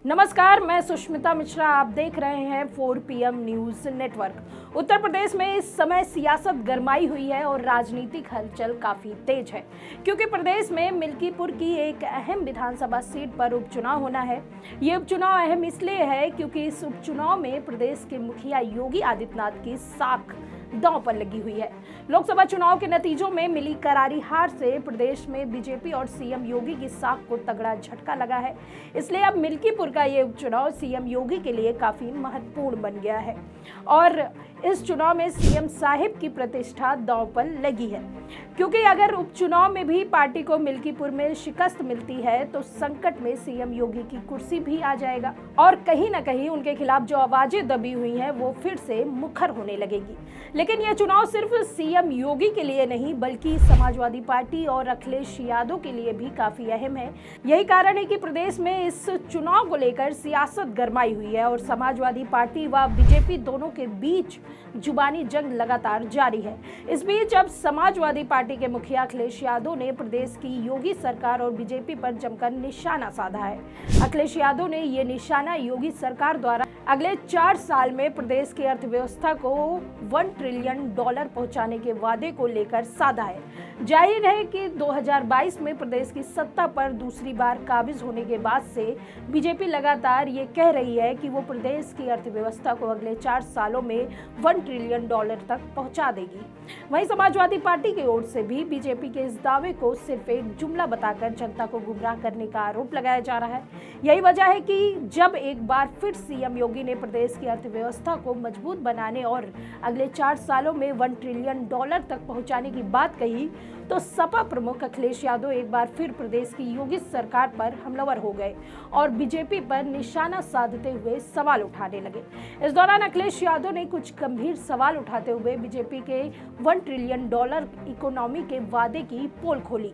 नमस्कार, मैं सुष्मिता मिश्रा। आप देख रहे हैं 4 PM news network. Uttar Pradesh में इस समय सियासत गरमाई हुई है और राजनीतिक हलचल काफी तेज है, क्योंकि प्रदेश में मिल्कीपुर की एक अहम विधानसभा सीट पर उपचुनाव होना है। ये उपचुनाव अहम इसलिए है क्योंकि इस उपचुनाव में प्रदेश के मुखिया योगी आदित्यनाथ की साख दांव पर लगी हुई है। लोकसभा चुनाव के नतीजों में मिली करारी हार से प्रदेश में बीजेपी और सीएम योगी की साख को तगड़ा झटका लगा है। इसलिए अब मिल्कीपुर का ये उपचुनाव सीएम योगी के लिए काफी महत्वपूर्ण बन गया है और इस चुनाव में सीएम साहिब की प्रतिष्ठा दांव पर लगी है, क्योंकि अगर उपचुनाव में भी पार्टी को मिल्कीपुर में शिकस्त मिलती है तो संकट में सीएम योगी की कुर्सी भी आ जाएगा और कहीं ना कहीं उनके खिलाफ जो आवाजें दबी हुई हैं वो फिर से मुखर होने लगेगी। लेकिन यह चुनाव सिर्फ सीएम योगी के लिए नहीं बल्कि समाजवादी पार्टी और अखिलेश यादव के लिए भी काफी अहम है। यही कारण है कि प्रदेश में इस चुनाव को लेकर सियासत गरमाई हुई है और समाजवादी पार्टी व बीजेपी दोनों के बीच जुबानी जंग लगातार जारी है। इस बीच अब समाजवादी पार्टी के मुखिया अखिलेश यादव ने प्रदेश की योगी सरकार और बीजेपी पर जमकर निशाना साधा है। अखिलेश यादव ने ये निशाना योगी सरकार द्वारा अगले 4 साल में प्रदेश की अर्थव्यवस्था को $1 ट्रिलियन पहुंचाने के वादे को लेकर साधा है। जाहिर है कि 2022 में प्रदेश की सत्ता पर दूसरी बार काबिज होने के बाद से बीजेपी लगातार ये कह रही है कि वो प्रदेश की अर्थव्यवस्था को अगले 4 सालों में $1 ट्रिलियन तक पहुंचा देगी। वहीं समाजवादी पार्टी की ओर से भी बीजेपी के इस दावे को सिर्फ एक जुमला बताकर जनता को गुमराह करने का आरोप लगाया जा रहा है। यही वजह है कि जब एक बार फिर सीएम योगी ने प्रदेश की अर्थव्यवस्था को मजबूत बनाने और अगले 4 सालों में $1 ट्रिलियन तक पहुंचाने की बात कही तो सपा प्रमुख अखिलेश यादव एक बार फिर प्रदेश की योगी सरकार पर हमलावर हो गए और बीजेपी पर निशाना साधते हुए सवाल उठाने लगे। इस दौरान अखिलेश यादव ने कुछ गंभीर सवाल उठाते हुए बीजेपी के $1 ट्रिलियन इकोनॉमी के वादे की पोल खोली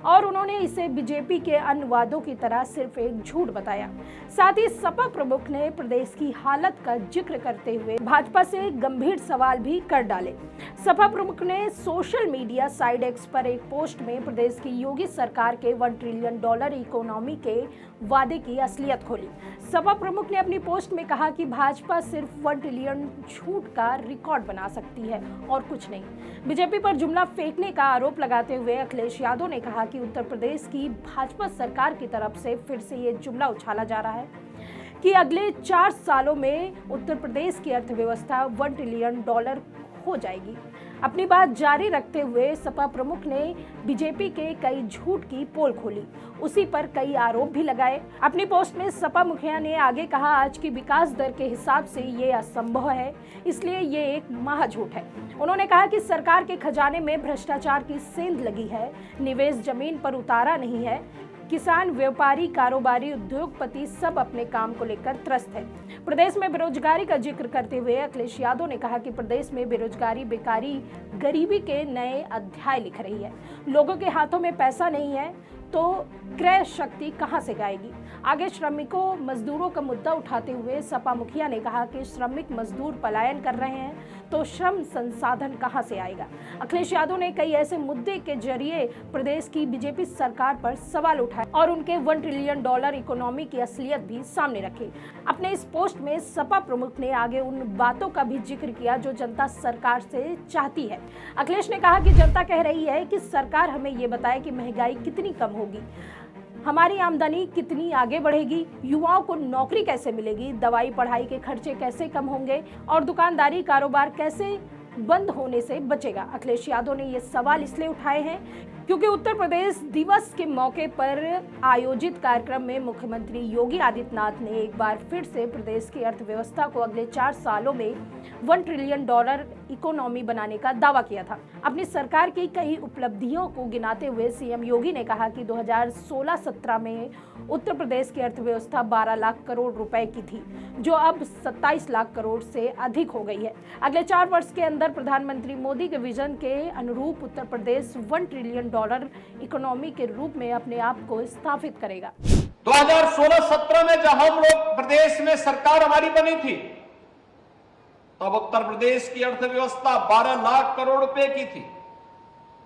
और उन्होंने इसे बीजेपी के अन्य वादों की तरह सिर्फ एक झूठ बताया। साथ ही सपा प्रमुख ने प्रदेश की हालत का जिक्र करते हुए भाजपा से गंभीर सवाल भी कर डाले। सपा प्रमुख ने सोशल मीडिया साइट एक्स पर एक पोस्ट में प्रदेश की योगी सरकार के $1 ट्रिलियन इकोनॉमी के वादे की असलियत खोली। सपा प्रमुख ने अपनी पोस्ट में कहा कि भाजपा सिर्फ $1 ट्रिलियन झूठ का रिकॉर्ड बना सकती है और कुछ नहीं। बीजेपी पर जुमला फेंकने का आरोप लगाते हुए अखिलेश यादव ने कहा कि उत्तर प्रदेश की भाजपा सरकार की तरफ से फिर से ये जुमला उछाला जा रहा है कि अगले 4 सालों में उत्तर प्रदेश की अर्थव्यवस्था $1 ट्रिलियन हो जाएगी। अपनी बात जारी रखते हुए सपा प्रमुख ने बीजेपी के कई झूठ की पोल खोली, उसी पर कई आरोप भी लगाए। अपनी पोस्ट में सपा मुखिया ने आगे कहा, आज की विकास दर के हिसाब से ये असंभव है, इसलिए ये एक महाझूठ है। उन्होंने कहा कि सरकार के खजाने में भ्रष्टाचार की सेंध लगी है, निवेश जमीन पर उतारा नहीं है, किसान, व्यापारी, कारोबारी, उद्योगपति सब अपने काम को लेकर त्रस्त है। प्रदेश में बेरोजगारी का जिक्र करते हुए अखिलेश यादव ने कहा कि प्रदेश में बेरोजगारी, बेकारी, गरीबी के नए अध्याय लिख रही है। लोगों के हाथों में पैसा नहीं है तो क्रय शक्ति कहां से गाएगी। आगे श्रमिकों, मजदूरों का मुद्दा उठाते हुए सपा मुखिया ने कहा कि श्रमिक मजदूर पलायन कर रहे हैं तो श्रम संसाधन कहां से आएगा। अखिलेश यादव ने कई ऐसे मुद्दे के जरिए प्रदेश की बीजेपी सरकार पर सवाल उठाए और उनके $1 ट्रिलियन इकोनॉमी की असलियत भी सामने रखी। अपने इस पोस्ट में सपा प्रमुख ने आगे उन बातों का भी जिक्र किया जो जनता सरकार से चाहती है। अखिलेश ने कहा कि जनता कह रही है कि सरकार हमें ये बताए कि महंगाई कितनी कम होगी, हमारी आमदनी कितनी आगे बढ़ेगी, युवाओं को नौकरी कैसे मिलेगी, दवाई पढ़ाई के खर्चे कैसे कम होंगे और दुकानदारी कारोबार कैसे बंद होने से बचेगा। अखिलेश यादव ने ये सवाल इसलिए उठाए हैं क्योंकि उत्तर प्रदेश दिवस के मौके पर आयोजित कार्यक्रम में मुख्यमंत्री योगी आदित्यनाथ ने एक बार फिर से प्रदेश की अर्थव्यवस्था को अगले 4 सालों में $1 ट्रिलियन इकोनॉमी बनाने का दावा किया था। अपनी सरकार की कई उपलब्धियों को गिनाते हुए सीएम योगी ने कहा कि 2016-17 में उत्तर प्रदेश की अर्थव्यवस्था 12 लाख करोड़ रुपए की थी, जो अब 27 लाख करोड़ से अधिक हो गई है। अगले 4 वर्ष के अंदर प्रधानमंत्री मोदी के विजन के अनुरूप उत्तर प्रदेश $1 ट्रिलियन इकोनॉमी के रूप में अपने आप को स्थापित करेगा। 2016-17 में जब हम लोग प्रदेश में सरकार हमारी बनी थी तब उत्तर प्रदेश की अर्थव्यवस्था 12 लाख करोड़ रुपए की थी।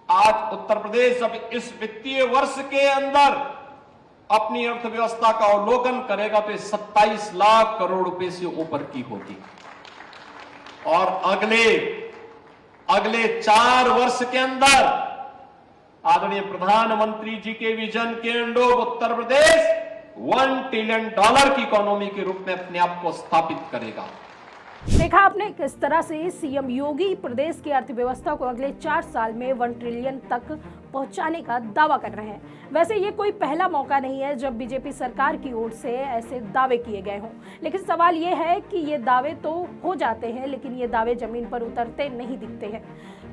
आज उत्तर प्रदेश अब इस वित्तीय वर्ष के अंदर अपनी अर्थव्यवस्था का अवलोकन करेगा तो 27 लाख करोड़ रुपए से ऊपर की होगी। और अगले 4 वर्ष के अंदर आदरणीय प्रधानमंत्री जी के विजन के अनुरूप उत्तर प्रदेश $1 ट्रिलियन की इकोनॉमी के रूप में अपने आप को स्थापित करेगा। देखा आपने किस तरह से सीएम योगी प्रदेश की अर्थव्यवस्था को अगले 4 साल में 1 ट्रिलियन तक पहुंचाने का दावा कर रहे हैं। वैसे ये कोई पहला मौका नहीं है जब बीजेपी सरकार की ओर से ऐसे दावे किए गए हों, लेकिन सवाल ये है कि ये दावे तो हो जाते हैं लेकिन ये दावे जमीन पर उतरते नहीं दिखते हैं।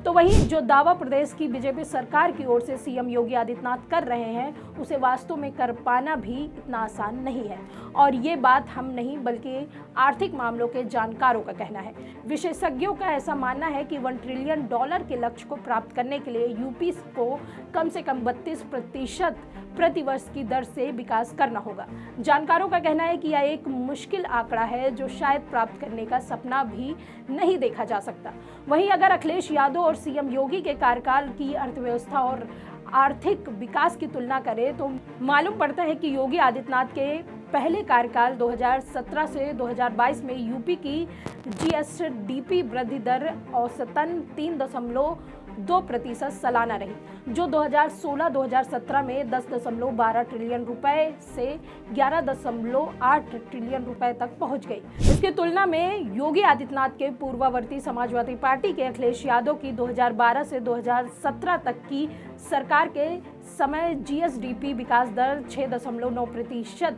तो वहीं जो दावा प्रदेश की बीजेपी सरकार की ओर से सीएम योगी आदित्यनाथ कर रहे हैं उसे वास्तव में कर पाना भी इतना आसान नहीं है। और ये बात हम नहीं बल्कि आर्थिक मामलों के जानकारों का कहना है। विशेषज्ञों का ऐसा मानना है कि $1 ट्रिलियन के लक्ष्य को प्राप्त करने के लिए यूपी को कम से कम 32% प्रतिवर्ष की दर से विकास करना होगा। जानकारों का कहना है कि यह एक मुश्किल आंकड़ा है जो शायद प्राप्त करने का सपना भी नहीं देखा जा सकता। वहीं अगर अखिलेश यादव और सीएम योगी के कार्यकाल की अर्थव्यवस्था और आर्थिक विकास की तुलना करें तो मालूम पड़ता है कि योगी आदित्यनाथ के पहले कार्यकाल 2017 से 2022 में यूपी की जीएसडीपी वृद्धि दर औसतन 3.2% सालाना रही, जो 2016-2017 में 10.12 ट्रिलियन रुपए से 11.8 ट्रिलियन रुपए तक पहुंच गई। इसकी तुलना में योगी आदित्यनाथ के पूर्ववर्ती समाजवादी पार्टी के अखिलेश यादव की 2012 से 2017 तक की सरकार के समय जीएसडीपी विकास दर 6.9%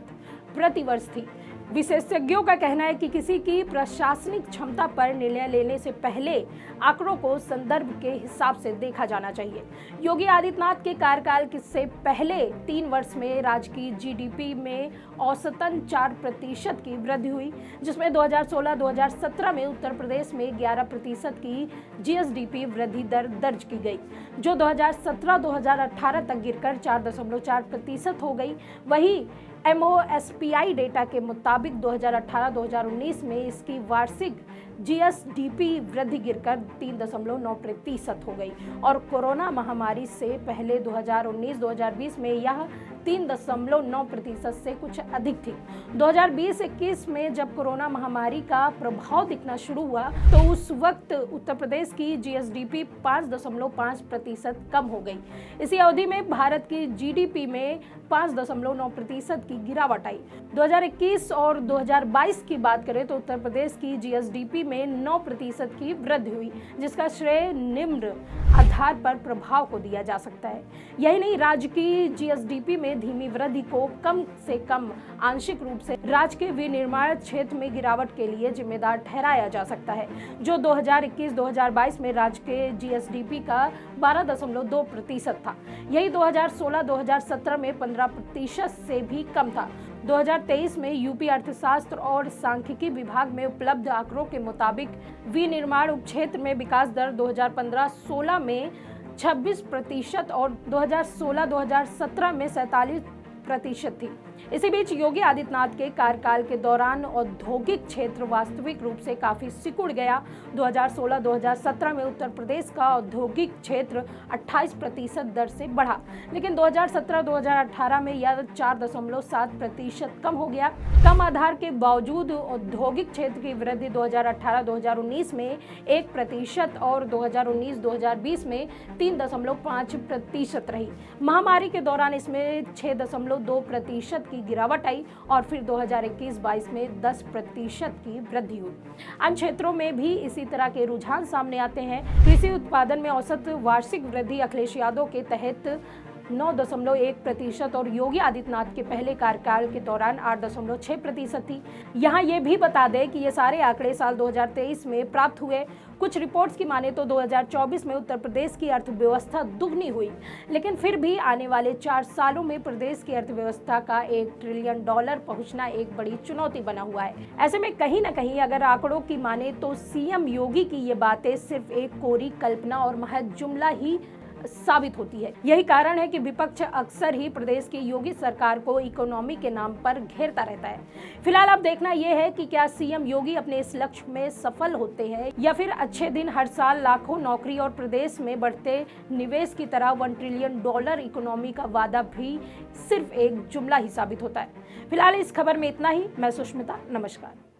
प्रतिवर्ष थी। विशेषज्ञों का कहना है कि किसी की प्रशासनिक क्षमता पर निर्णय लेने से पहले आंकड़ों को संदर्भ के हिसाब से देखा जाना चाहिए। योगी आदित्यनाथ के कार्यकाल से पहले 3 वर्ष में राज्य की जीडीपी में औसतन 4% की वृद्धि हुई, जिसमें 2016-2017 में उत्तर प्रदेश में 11% की जीएसडीपी वृद्धि दर दर्ज की गई, जो 2017-2018 तक गिरकर 4.4% हो गई। वहीं MOSPI डेटा के मुताबिक 2018-2019 में इसकी वार्षिक जीएसडीपी वृद्धि गिरकर 3.9% हो गई और कोरोना महामारी से पहले 2019-2020 में यह 3.9% से कुछ अधिक थी। 2020-21 में जब कोरोना महामारी का प्रभाव दिखना शुरू हुआ तो उस वक्त उत्तर प्रदेश की जीएसडीपी 5.5% कम हो गई। इसी अवधि में भारत की जीडीपी में 5.9% की गिरावट आई। 2021 और 2022 की बात करें तो उत्तर प्रदेश की जीएसडीपी में 9% की वृद्धि हुई, जिसका श्रेय निम्न आधार पर प्रभाव को दिया जा सकता है। यही नहीं, राज्य की जीएसडीपी में धीमी वृद्धि को कम से कम आंशिक रूप से राज्य के विनिर्माण क्षेत्र में गिरावट के लिए जिम्मेदार ठहराया जा सकता है, जो 2021-2022 में राज्य के जीएसडीपी का 12.2% था। यही 2016-2017 में 15% से भी कम था। 2023 में यूपी अर्थशास्त्र और सांख्यिकी विभाग में उपलब्ध आंकड़ों के मुताबिक विनिर्माण उपक्षेत्र में विकास दर 2015-16 में 26% और 2016-2017 में 47% थी। इसी बीच योगी आदित्यनाथ के कार्यकाल के दौरान औद्योगिक क्षेत्र वास्तविक रूप से काफी सिकुड़ गया। 2016-2017 में उत्तर प्रदेश का औद्योगिक क्षेत्र 28% दर से बढ़ा, लेकिन 2017-2018 में यह 4.7% कम हो गया। कम आधार के बावजूद औद्योगिक क्षेत्र की वृद्धि 2018-2019 में 1% और 2019-2020 में 3.5% रही। महामारी के दौरान इसमें 6.2% की गिरावट आई और फिर 2021-22 में 10% की वृद्धि हुई। अन्य क्षेत्रों में भी इसी तरह के रुझान सामने आते हैं। कृषि उत्पादन में औसत वार्षिक वृद्धि अखिलेश यादव के तहत 9.1% और योगी आदित्यनाथ के पहले कार्यकाल के दौरान 8.6% थी। यहाँ ये भी बता दें कि ये सारे आंकड़े साल 2023 में प्राप्त हुए। कुछ रिपोर्ट्स की माने तो 2024 में उत्तर प्रदेश की अर्थव्यवस्था दुगनी हुई, लेकिन फिर भी आने वाले 4 सालों में प्रदेश की अर्थव्यवस्था का $1 ट्रिलियन पहुंचना एक बड़ी चुनौती बना हुआ है। ऐसे में कहीं ना कहीं अगर आंकड़ों की माने तो सीएम योगी की ये बातें सिर्फ एक कोरी कल्पना और महज जुमला ही साबित होती है। यही कारण है कि विपक्ष अक्सर ही प्रदेश की योगी सरकार को इकोनॉमी के नाम पर घेरता रहता है। फिलहाल अब देखना यह है कि क्या सीएम योगी अपने इस लक्ष्य में सफल होते हैं या फिर अच्छे दिन हर साल लाखों नौकरी और प्रदेश में बढ़ते निवेश की तरह $1 ट्रिलियन इकोनॉमी का वादा भी सिर्फ एक जुमला ही साबित होता है। फिलहाल इस खबर में इतना ही। मैं सुष्मिता, नमस्कार।